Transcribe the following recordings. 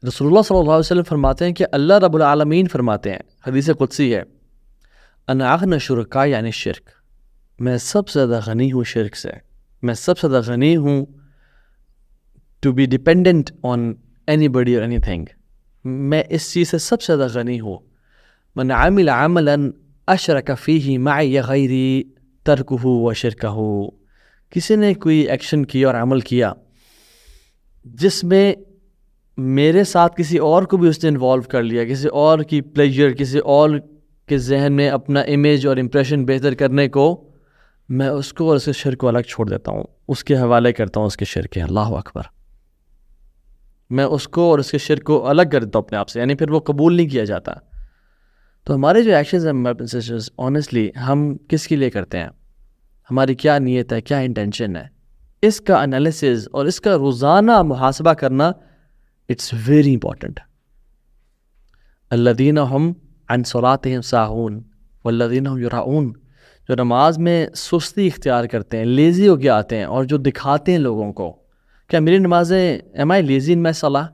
رسول اللہ صلی اللہ علیہ وسلم فرماتے ہیں کہ اللہ رب العالمین فرماتے ہیں، حدیث قدسی ہے، انا اغنى شرکا یعنی شرک، میں سب سے زیادہ غنی ہوں شرک سے، میں سب سے زیادہ غنی ہوں to be dependent on anybody اور اینی تھنگ، میں اس چیز سے سب سے زیادہ غنی ہوں. من عمل عملا اشرک فیہ معی غیری ترکہ و شرکہ، کسی نے کوئی ایکشن کیا اور عمل کیا جس میں میرے ساتھ کسی اور کو بھی اس نے انوالو کر لیا، کسی اور کی پلیجر، کسی اور کے ذہن میں اپنا امیج اور امپریشن بہتر کرنے کو، میں اس کو اور اس کے شرک کو الگ چھوڑ دیتا ہوں، اس کے حوالے کرتا ہوں اس کے شرک کے. اللہ اکبر. میں اس کو اور اس کے شرک کو الگ کر دیتا ہوں اپنے آپ سے، یعنی پھر وہ قبول نہیں کیا جاتا. تو ہمارے جو ایکشنز ہیں سسٹرز، آنیسٹلی ہم کس کے لیے کرتے ہیں، ہماری کیا نیت ہے، کیا انٹینشن ہے، اس کا انالیسز اور اس کا روزانہ محاسبہ کرنا اٹس ویری امپورٹنٹ. الذین ہم عن صلاتہم ساہون والذین ہم یراؤن، جو نماز میں سستی اختیار کرتے ہیں، لیزی ہو کے آتے ہیں اور جو دکھاتے ہیں لوگوں کو. کیا میری نمازیں ایم آئی لیزی ان مائی صلاح؟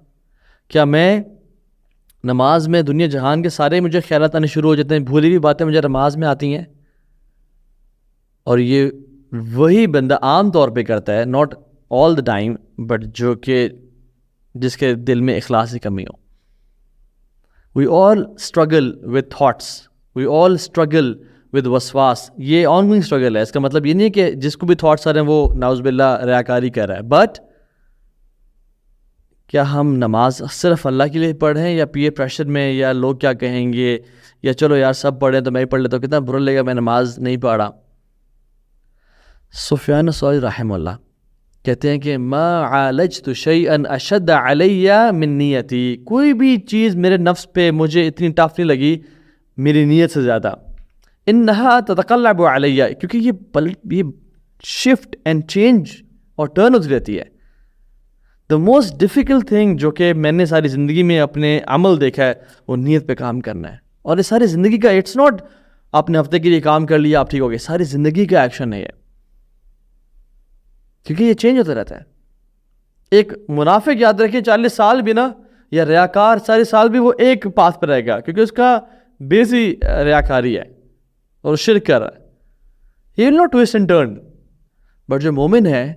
کیا میں نماز میں دنیا جہان کے سارے مجھے خیالات آنے شروع ہو جاتے ہیں، بھولی ہوئی باتیں مجھے نماز میں آتی ہیں؟ اور یہ وہی بندہ عام طور پہ کرتا ہے، not all the time, but جو کہ جس کے دل میں اخلاص کی کمی ہو. We all struggle with thoughts, we all struggle with وسواس. یہ آن گوئنگ اسٹرگل ہے. اس کا مطلب یہ نہیں کہ جس کو بھی تھاٹس آ رہے ہیں وہ نعوذ باللہ ریاکاری کر رہا ہے. بٹ کیا ہم نماز صرف اللہ کے لیے پڑھ رہے ہیں، یا پیئر پریشر میں، یا لوگ کیا کہیں گے، یا چلو یار سب پڑھ رہے ہیں تو میں ہی پڑھ لیتا ہوں، کتنا برا لگے گا میں نماز نہیں پڑھا. سفیان ثوری رحمہ اللہ کہتے ہیں کہ ما عالجت شیئا اشد علی من نیتی، کوئی بھی چیز میرے نفس پہ مجھے اتنی ٹف نہیں لگی میری نیت سے زیادہ. انہا تتقلب علی، کیونکہ یہ شفٹ اینڈ چینج اور ٹرن ہوتی رہتی ہے. دا موسٹ ڈیفیکلٹ تھنگ جو کہ میں نے ساری زندگی میں اپنے عمل دیکھا ہے وہ نیت پہ کام کرنا ہے. اور یہ ساری زندگی کا، اٹس ناٹ آپ نے ہفتے کے لیے کام کر لیا آپ ٹھیک ہو گئے، ساری زندگی کا ایکشن ہے یہ، کیونکہ یہ چینج ہوتا رہتا ہے. ایک منافق یاد رکھیے 40 سال بھی نا، یا ریاکار 40 سال بھی وہ ایک پاتھ پہ رہے گا، کیونکہ اس کا بیس ہی ریاکاری ہے اور شرک کر رہا ہے. He will not twist and turn. But جو مومن ہے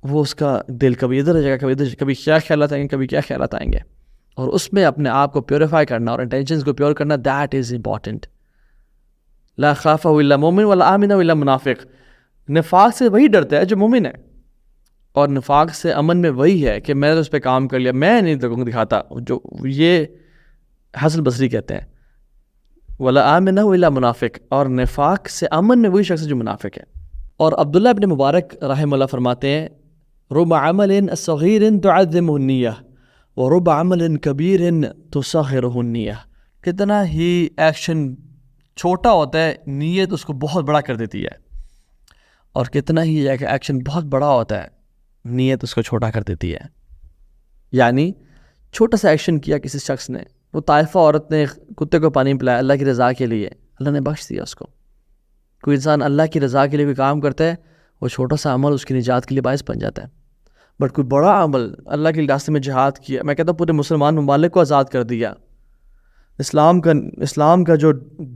وہ اس کا دل کبھی ادھر جائے گا، کبھی ادھر، کبھی کیا خیالات آئیں گے، کبھی کیا خیالات آئیں گے، اور اس میں اپنے آپ کو پیوریفائی کرنا اور انٹینشنز کو پیور کرنا، دیٹ از امپورٹنٹ. لا خافہ الا مومن ولا آمنہ الا منافق. نفاق سے وہی ڈرتا ہے جو مومن ہے، اور نفاق سے امن میں وہی ہے کہ میں نے اس پہ کام کر لیا، میں نہیں لوگوں کو دکھاتا. جو یہ حسن بصری کہتے ہیں ولا آمنہ الا منافق، اور نفاق سے امن میں وہی شخص جو منافق ہے. اور عبداللہ ابن مبارک رحمہ اللہ فرماتے ہیں رب عمل صغیر تعظمہ النیہ ورب عمل کبیر تصغرہ النیہ. کتنا ہی ایکشن چھوٹا ہوتا ہے نیت اس کو بہت بڑا کر دیتی ہے، اور کتنا ہی ایکشن بہت بڑا ہوتا ہے نیت اس کو چھوٹا کر دیتی ہے. یعنی چھوٹا سا ایکشن کیا کسی شخص نے، وہ طائفہ عورت نے کتے کو پانی پلایا اللہ کی رضا کے لیے، اللہ نے بخش دیا اس کو. کوئی انسان اللہ کی رضا کے لیے کوئی کام کرتا ہے، وہ چھوٹا سا عمل اس کی نجات کے لیے باعث بن جاتا ہے. بٹ کوئی بڑا عمل، اللہ کے راستے میں جہاد کیا، میں کہتا ہوں پورے مسلمان ممالک کو آزاد کر دیا، اسلام کا جو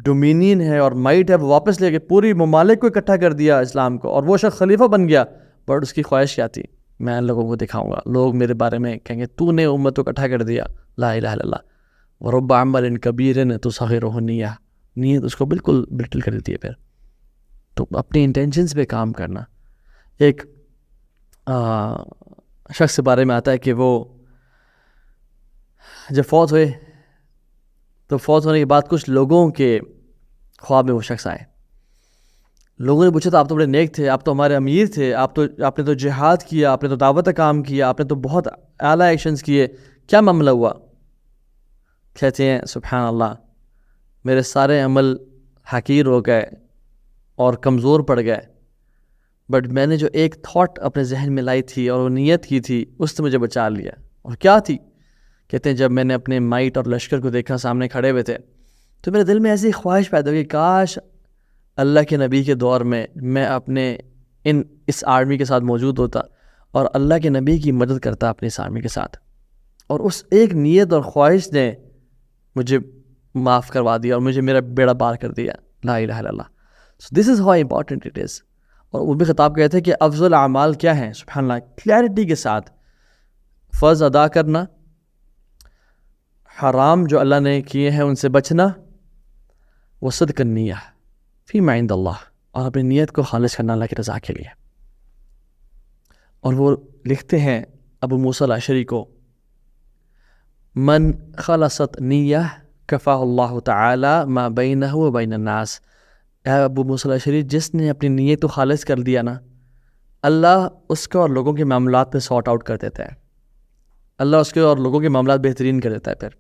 ڈومینین ہے اور مائٹ ہے وہ واپس لے کے پوری ممالک کو اکٹھا کر دیا اسلام کو، اور وہ شخص خلیفہ بن گیا. بٹ اس کی خواہش کیا تھی؟ میں لوگوں کو دکھاؤں گا، لوگ میرے بارے میں کہیں گے تو نے امت کو اکٹھا کر دیا. لا الہ الا اللہ. ورب عمل کبیر تصغرہ النیہ، نیت اس کو بالکل برٹل کر دیتی ہے. پھر تو اپنی انٹینشنز پہ کام کرنا. ایک شخص کے بارے میں آتا ہے کہ وہ جب فوت ہوئے تو فوت ہونے کے بعد کچھ لوگوں کے خواب میں وہ شخص آئے. لوگوں نے پوچھا تھا آپ تو بڑے نیک تھے، آپ تو ہمارے امیر تھے، آپ نے تو جہاد کیا، آپ نے تو دعوت کا کام کیا، آپ نے تو بہت اعلیٰ ایکشنز کیے، کیا معاملہ ہوا؟ کہتے ہیں سبحان اللہ، میرے سارے عمل حقیر ہو گئے اور کمزور پڑ گئے، بٹ میں نے جو ایک تھاٹ اپنے ذہن میں لائی تھی اور وہ نیت کی تھی اس نے مجھے بچا لیا. اور کیا تھی؟ کہتے ہیں جب میں نے اپنے مائٹ اور لشکر کو دیکھا سامنے کھڑے ہوئے تھے تو میرے دل میں ایسی خواہش پیدا ہوئی کہ کاش اللہ کے نبی کے دور میں میں اپنے اس آرمی کے ساتھ موجود ہوتا اور اللہ کے نبی کی مدد کرتا اپنی اس آرمی کے ساتھ. اور اس ایک نیت اور خواہش نے مجھے معاف کروا دیا اور مجھے میرا بیڑا پار کر دیا. لا الہ الا اللہ. So this is how important it is. اور وہ بھی خطاب کہتے ہیں کہ افضل اعمال کیا ہیں. سبحان اللہ, کلیئرٹی کے ساتھ فرض ادا کرنا, حرام جو اللہ نے کیے ہیں ان سے بچنا, وہ صدق النیہ فیما عند اللہ, اور اپنی نیت کو خالص کرنا اللہ کی رضا کے لیے. اور وہ لکھتے ہیں ابو موسیٰ الاشعری کو, من خلصت نیہ کفاہ اللہ تعالی ما بینہ و بین الناس. اے ابو موسیٰ الاشعری, جس نے اپنی نیت کو خالص کر دیا نا, اللہ اس کو اور لوگوں کے معاملات پہ سارٹ آؤٹ کر دیتا ہے. اللہ اس کے اور لوگوں کے معاملات بہترین کر دیتا ہے. پھر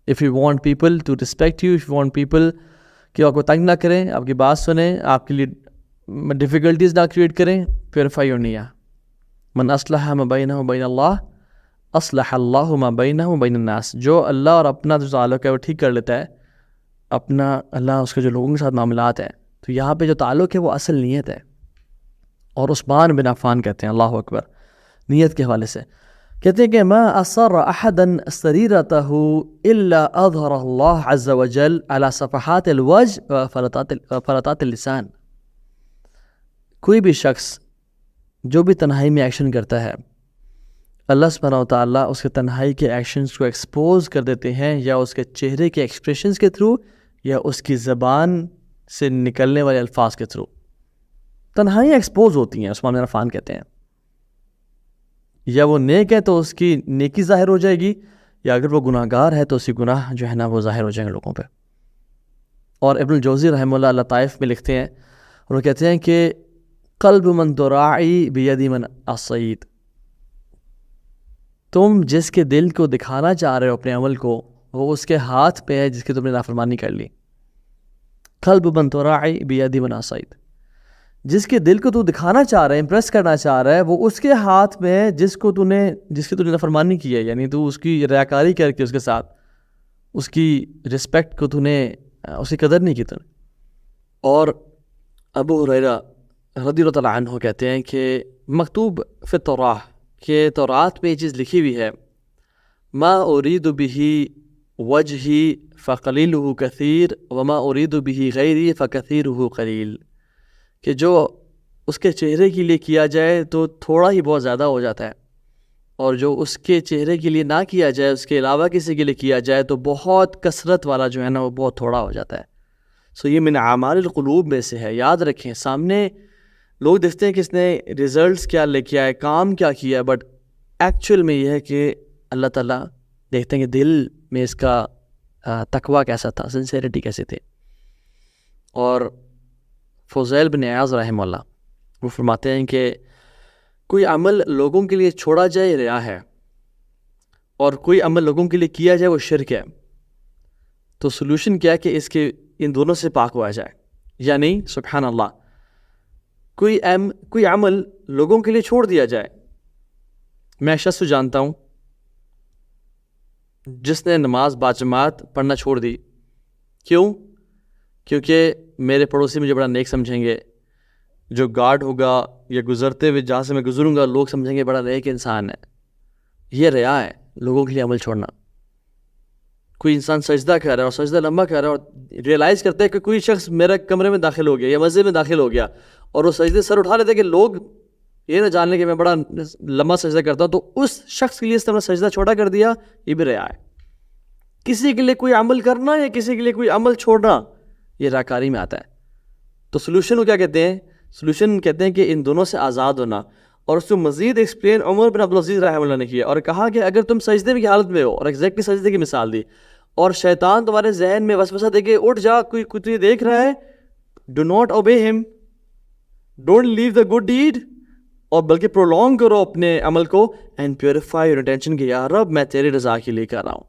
if you want people to respect you, if you want people کہ آپ کو تنگ نہ کریں, آپ کی بات سنیں, آپ کے لیے ڈیفیکلٹیز نہ کریٹ کریں, پیوریفائی یور نیہ. من اصلح ما بینہ و بین اللہ اصلح اللہ ما بینہ و بین الناس. جو اللہ اور اپنا جو تعلق ہے وہ ٹھیک کر لیتا ہے, اپنا اللہ اس کے جو لوگوں کے ساتھ معاملات ہیں. تو یہاں پہ جو تعلق ہے وہ اصل نیت ہے. اور عثمان بن عفان کہتے ہیں, اللہ اکبر, نیت کے حوالے سے کہتے ہیں کہ ما اصر احدا سریرتہ الا اظہر اللہ عز وجل علی صفحات الوجه وفلتات اللسان. کوئی بھی شخص جو بھی تنہائی میں ایکشن کرتا ہے, اللہ سبحانہ و تعالیٰ اس کے تنہائی کے ایکشنز کو ایکسپوز کر دیتے ہیں, یا اس کے چہرے کے ایکسپریشنز کے تھرو, یا اس کی زبان سے نکلنے والے الفاظ کے تھرو. تنہائی ایکسپوز ہوتی ہیں, عثمان بن عفان کہتے ہیں. یا وہ نیک ہے تو اس کی نیکی ظاہر ہو جائے گی, یا اگر وہ گناہ گار ہے تو اس کی گناہ جو ہے نا وہ ظاہر ہو جائیں گے لوگوں پہ. اور ابن الجوزی رحمہ اللہ لطائف میں لکھتے ہیں, اور وہ کہتے ہیں کہ قلب من تراعی بید من الصید. تم جس کے دل کو دکھانا چاہ رہے ہو اپنے عمل کو, وہ اس کے ہاتھ پہ ہے جس کی تم نے نافرمانی کر لی. قلب من تراعی بید من الصید, جس کے دل کو تو دکھانا چاہ رہا ہے, امپریس کرنا چاہ رہا ہے, وہ اس کے ہاتھ میں ہے جس کی تو نے نافرمانی کی ہے. یعنی تو اس کی ریاکاری کر کے اس کے ساتھ اس کی رسپیکٹ کو تو نے اس کی قدر نہیں کی تو. اور ابو ہریرہ رضی اللہ عنہ عنہ کہتے ہیں کہ مکتوب فی التوراہ, کہ تورات میں یہ چیز لکھی ہوئی ہے, ما ارید بہ وجہی فقلیلہ کثیر وما ارید بہ غیری فکثیرہ قلیل. کہ جو اس کے چہرے کے لیے کیا جائے تو تھوڑا ہی بہت زیادہ ہو جاتا ہے, اور جو اس کے چہرے کے لیے نہ کیا جائے, اس کے علاوہ کسی کے لیے کیا جائے تو بہت کثرت والا جو ہے نا وہ بہت تھوڑا ہو جاتا ہے. سو یہ من اعمال القلوب میں سے ہے. یاد رکھیں, سامنے لوگ دیکھتے ہیں کہ اس نے ریزلٹس کیا لے کے آئے, کام کیا کیا, بٹ ایکچوئل میں یہ ہے کہ اللہ تعالیٰ دیکھتے ہیں کہ دل میں اس کا تقویٰ کیسا تھا, سنسیریٹی کیسے تھے. اور فضیل بن عیاض رحمہ اللہ وہ فرماتے ہیں کہ کوئی عمل لوگوں کے لیے چھوڑا جائے ریا ہے, اور کوئی عمل لوگوں کے لیے کیا جائے وہ شرک ہے. تو سلوشن کیا ہے کہ اس کے ان دونوں سے پاک ہوا جائے. یعنی سبحان اللہ, کوئی عمل لوگوں کے لیے چھوڑ دیا جائے. میں شخص کو جانتا ہوں جس نے نماز باجماعت پڑھنا چھوڑ دی. کیوں؟ کیونکہ میرے پڑوسی مجھے بڑا نیک سمجھیں گے, جو گارڈ ہوگا یا گزرتے ہوئے جہاں سے میں گزروں گا لوگ سمجھیں گے بڑا نیک انسان ہے. یہ ریا ہے, لوگوں کے لیے عمل چھوڑنا. کوئی انسان سجدہ کر رہا ہے اور سجدہ لمبا کر رہا ہے, اور ریئلائز کرتا ہے کہ کوئی شخص میرے کمرے میں داخل ہو گیا یا مسجد میں داخل ہو گیا, اور وہ سجدے سر اٹھا لیتے کہ لوگ یہ نہ جان لیں کہ میں بڑا لمبا سجدہ کرتا ہوں, تو اس شخص کے لیے اس طرح سجدہ چھوٹا کر دیا, یہ بھی ریا ہے. کسی کے لیے کوئی عمل کرنا یا کسی کے لیے کوئی عمل چھوڑنا, یہ ریاکاری میں آتا ہے. تو سلوشن کو کیا کہتے ہیں؟ سلوشن کہتے ہیں کہ ان دونوں سے آزاد ہونا. اور اس کو مزید ایکسپلین عمر بن عبدالعزیز رحمہ اللہ نے کیا, اور کہا کہ اگر تم سجدے کی حالت میں ہو, اور ایگزیکٹلی سجدے کی مثال دی, اور شیطان تمہارے ذہن میں وسوسہ دے کے اٹھ جا, کوئی تجھے دیکھ رہا ہے, do not obey them, don't leave the good deed, اور بلکہ پرولونگ کرو اپنے عمل کو, اینڈ پیوریفائی یور انٹینشن کہ یا رب میں تیری رضا کے لیے کر رہا ہوں,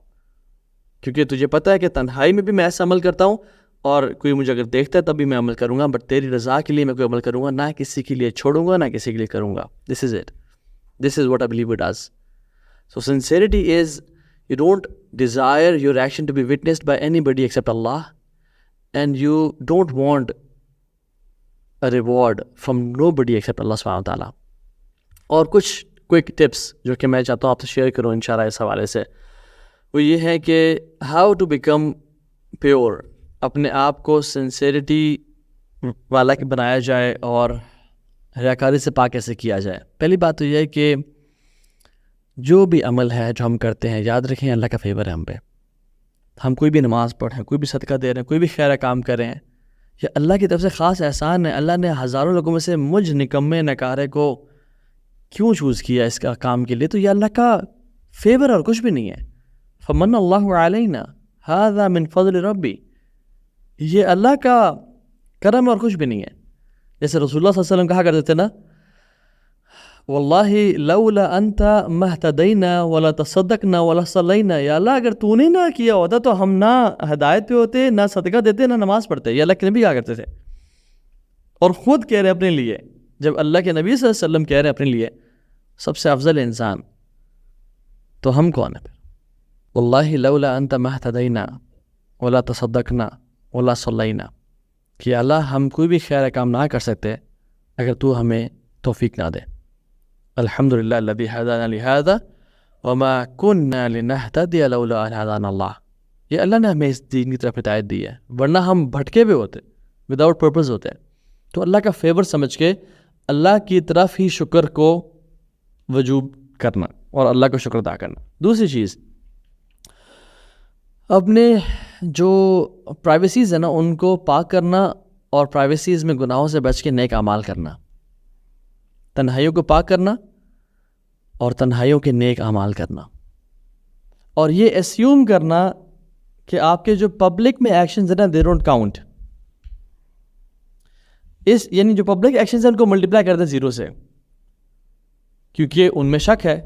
کیونکہ تجھے پتہ ہے کہ تنہائی میں بھی میں ایسا عمل کرتا ہوں, اور کوئی مجھے اگر دیکھتا ہے تب بھی میں عمل کروں گا, بٹ تیری رضا کے لیے میں کوئی عمل کروں گا, نہ کسی کے لیے چھوڑوں گا, نہ کسی کے لیے کروں گا. This is it, this is what I believe it does. So sincerity is you don't desire your action to be witnessed by anybody except Allah, and you don't want a reward from nobody except Allah subhanahu wa ta'ala. اور quick tips جو کہ میں چاہتا ہوں آپ سے share کروں انشاءاللہ اس حوالے سے، وہ یہ ہے کہ ہاؤ ٹو بیکم پیور، اپنے آپ کو سنسیریٹی والا کہ بنایا جائے اور ریاکاری سے پاک کیسے کیا جائے۔ پہلی بات تو یہ ہے کہ جو بھی عمل ہے جو ہم کرتے ہیں، یاد رکھیں اللہ کا فیور ہے ہم پہ۔ ہم کوئی بھی نماز پڑھیں، کوئی بھی صدقہ دے رہے ہیں، کوئی بھی خیر کام کر رہے ہیں، یہ اللہ کی طرف سے خاص احسان ہے۔ اللہ نے ہزاروں لوگوں میں سے مجھ نکمے نکارے کو کیوں چوز کیا اس کا کام کے لیے؟ تو یہ اللہ کا فیور اور کچھ بھی نہیں ہے۔ فمن اللہ علینا ھذا من فضل ربی، یہ اللہ کا کرم اور کچھ بھی نہیں ہے۔ جیسے رسول اللہ صلی اللہ علیہ وسلم کہا کرتے تھے نا، واللہ لولا انت مہتدینا ولا تصدقنا ولا صلینا، یا اللہ اگر تو نے نہ کیا ہوتا تو ہم نہ ہدایت پہ ہوتے، نہ صدقہ دیتے، نہ نماز پڑھتے۔ یہ اللہ کے نبی کہا کرتے تھے، اور خود کہہ رہے اپنے لیے۔ جب اللہ کے نبی صلی اللہ علیہ وسلم کہہ رہے اپنے لیے سب سے افضل انسان، تو ہم کون ہیں پھر؟ واللہ لولا انت مہتدینا ولا تصدقنا ولا صلینا، کہ اللہ ہم کوئی بھی خیر کام نہ کر سکتے اگر تو ہمیں توفیق نہ دے۔ الحمدللہ الذی ہدانا لہذا وما کنا لنہتدی لولا ان ہدانا اللہ، یہ اللہ نے ہمیں اس دین کی طرف ہدایت دی ہے، ورنہ ہم بھٹکے ہوئے ہوتے، وداؤٹ پرپز ہوتے۔ تو اللہ کا فیور سمجھ کے اللہ کی طرف ہی شکر کو وجوب کرنا اور اللہ کو شکر ادا کرنا۔ دوسری چیز، اپنے جو پرائیویسیز ہیں نا ان کو پاک کرنا، اور پرائیویسیز میں گناہوں سے بچ کے نیک اعمال کرنا، تنہائیوں کو پاک کرنا اور تنہائیوں کے نیک اعمال کرنا، اور یہ اسیوم کرنا کہ آپ کے جو پبلک میں ایکشنز ہیں نا دے ڈونٹ کاؤنٹ، یعنی جو پبلک ایکشنز ہیں ان کو ملٹیپلائی کر دیں زیرو سے، کیونکہ ان میں شک ہے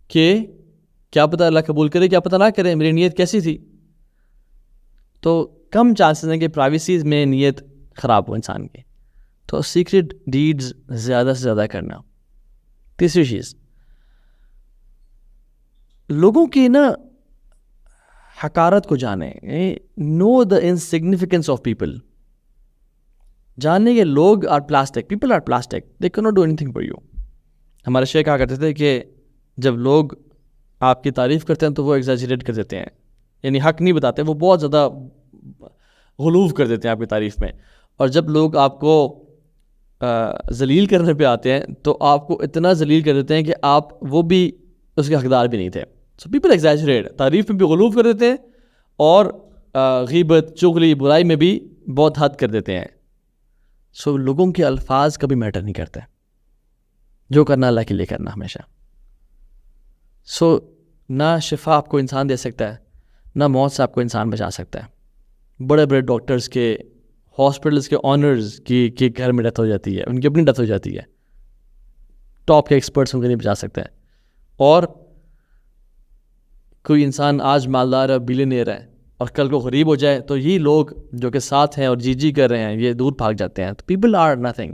کہ کیا پتہ اللہ قبول کرے، کیا پتہ نہ کرے، میری نیت کیسی تھی۔ تو کم چانسز ہیں کہ پرائیویسیز میں نیت خراب ہو انسان کی، تو سیکرٹ ڈیڈز زیادہ سے زیادہ کرنا۔ تیسری چیز، لوگوں کی نا حقارت کو جانیں، نو دا انسگنیفیکنس آف پیپل، جاننے کے لوگ are plastic, people are plastic, they can not do anything for you. ہمارے شیخ کہا کرتے تھے کہ جب لوگ آپ کی تعریف کرتے ہیں تو وہ ایگزیجریٹ کر دیتے ہیں، یعنی حق نہیں بتاتے، وہ بہت زیادہ غلوف کر دیتے ہیں آپ کی تعریف میں، اور جب لوگ آپ کو ذلیل کرنے پہ آتے ہیں تو آپ کو اتنا ذلیل کر دیتے ہیں کہ آپ وہ بھی اس کے حقدار بھی نہیں تھے۔ سو پیپل ایگزیجریٹ، تعریف میں بھی غلوف کر دیتے ہیں، اور غیبت، چغلی، برائی میں بھی بہت حد کر دیتے ہیں۔ سو لوگوں کے الفاظ کبھی میٹر نہیں کرتے، جو کرنا اللہ کے لیے کرنا ہمیشہ۔ سو نہ شفا آپ کو انسان دے سکتا ہے، نہ موت سے آپ کو انسان بچا سکتا ہے۔ بڑے بڑے ڈاکٹرز کے، ہاسپٹلس کے آنرز کی گھر میں ڈیتھ ہو جاتی ہے، ان کی اپنی ڈیتھ ہو جاتی ہے، ٹاپ کے ایکسپرٹس ان کو نہیں بچا سکتے ہیں۔ اور کوئی انسان آج مالدار ہے، بلینئر ہے، اور کل کو غریب ہو جائے تو یہ لوگ جو کہ ساتھ ہیں اور جی کر رہے ہیں یہ دور بھاگ جاتے ہیں۔ تو people are nothing,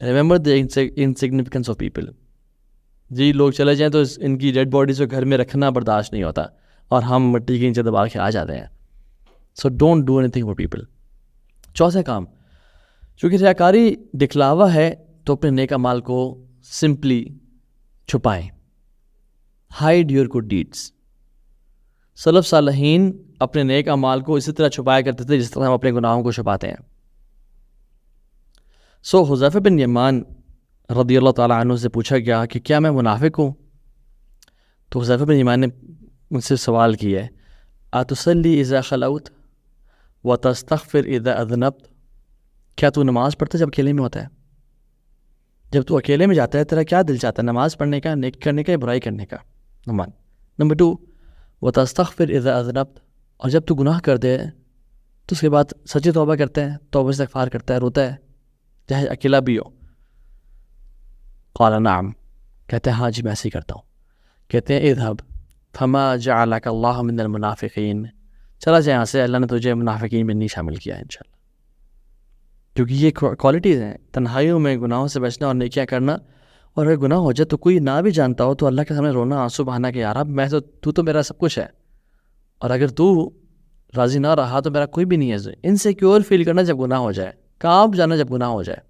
remember the insignificance of people. جی لوگ چلے جائیں تو ان کی ڈیڈ باڈیز کو گھر میں رکھنا برداشت نہیں ہوتا، اور ہم مٹی کے نیچے دبا کے آ جاتے ہیں۔ So don't do anything for people. چوتھا کام، چونکہ ریاکاری دکھلاوا ہے تو اپنے نیک اعمال کو سمپلی چھپائیں، ہائڈ یور گڈ ڈیڈس۔ سلف صالحین اپنے نیک اعمال کو اسی طرح چھپایا کرتے تھے جس طرح ہم اپنے گناہوں کو چھپاتے ہیں۔ سو حذیفہ بن یمان رضی اللہ تعالیٰ عنہ سے پوچھا گیا کہ کیا میں منافق ہوں؟ تو حذیفہ بن یمان نے ان سے سوال کیا ہے، اتصلی اذا خلوت وتستغفر اذا اذنبت، کیا تو نماز پڑھتا جب اکیلے میں ہوتا ہے؟ جب تو اکیلے میں جاتا ہے تیرا کیا دل چاہتا ہے، نماز پڑھنے کا، نیک کرنے کا، یا برائی کرنے کا؟ نمبر 2، وتستغفر اذا اذنبت، اور جب تو گناہ کر دے تو اس کے بعد سچی توبہ کرتا ہے، توبہ استغفار کرتا ہے، روتا ہے، چاہے اکیلا بھی ہو؟ قال نعم، کہتے ہیں ہاں جی میں ایسے ہی کرتا ہوں۔ کہتے ہیں اذهب فما جعلك اللہ من المنافقین، چلا جائے یہاں سے، اللہ نے تجھے منافقین میں نہیں شامل کیا ہے انشاءاللہ۔ کیونکہ یہ کوالٹیز ہیں، تنہائیوں میں گناہوں سے بچنا اور نیکیاں کرنا، اور اگر گناہ ہو جائے تو کوئی نہ بھی جانتا ہو تو اللہ کے سامنے رونا، آنسو بہانا کہ یار اب میں تو میرا سب کچھ ہے، اور اگر تو راضی نہ رہا تو میرا کوئی بھی نہیں ہے۔ انسیکیور فیل کرنا جب گناہ ہو جائے، کانپ جانا جب گناہ ہو جائے،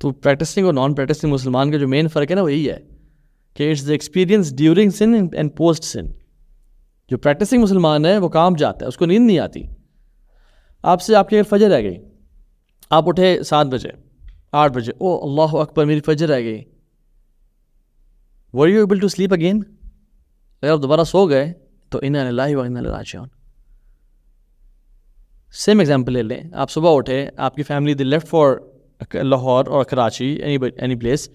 تو پریکٹسنگ اور نان پریکٹسنگ مسلمان کا جو مین فرق ہے نا وہ یہی ہے کہ it's the experience during sin and post sin. جو پریکٹسنگ مسلمان ہے وہ کام جاتا ہے, اس کو نیند نہیں آتی. آپ سے آپ کی اگر فجر رہ گئی, آپ اٹھے 7 بجے 8 بجے, او اللہ اکبر میری فجر رہ گئی, were you able to sleep again؟ اگر آپ دوبارہ سو گئے تو انا للہ و انا الیہ راجعون. سیم ایگزامپل لے لیں, آپ صبح اٹھے, آپ کی family the left for Lahore اور کراچی اینی پلیس,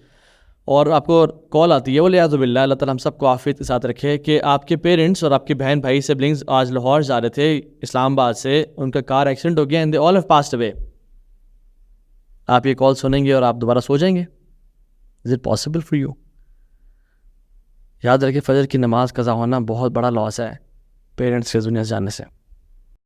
اور آپ کو کال آتی ہے, ولیعوذ باللہ, اللہ تعالیٰ ہم سب کو عافیت کے ساتھ رکھے, کہ آپ کے پیرنٹس اور آپ کے بہن بھائی سبلنگز آج لاہور جا رہے تھے اسلام آباد سے, ان کا کار ایکسیڈنٹ ہو گیا and they all have passed away. آپ یہ کال سنیں گے اور آپ دوبارہ سو جائیں گے؟ Is it possible for you? یاد رکھیں فجر کی نماز قضا ہونا بہت بڑا لاس ہے پیرنٹس کے دنیا سے جانے سے.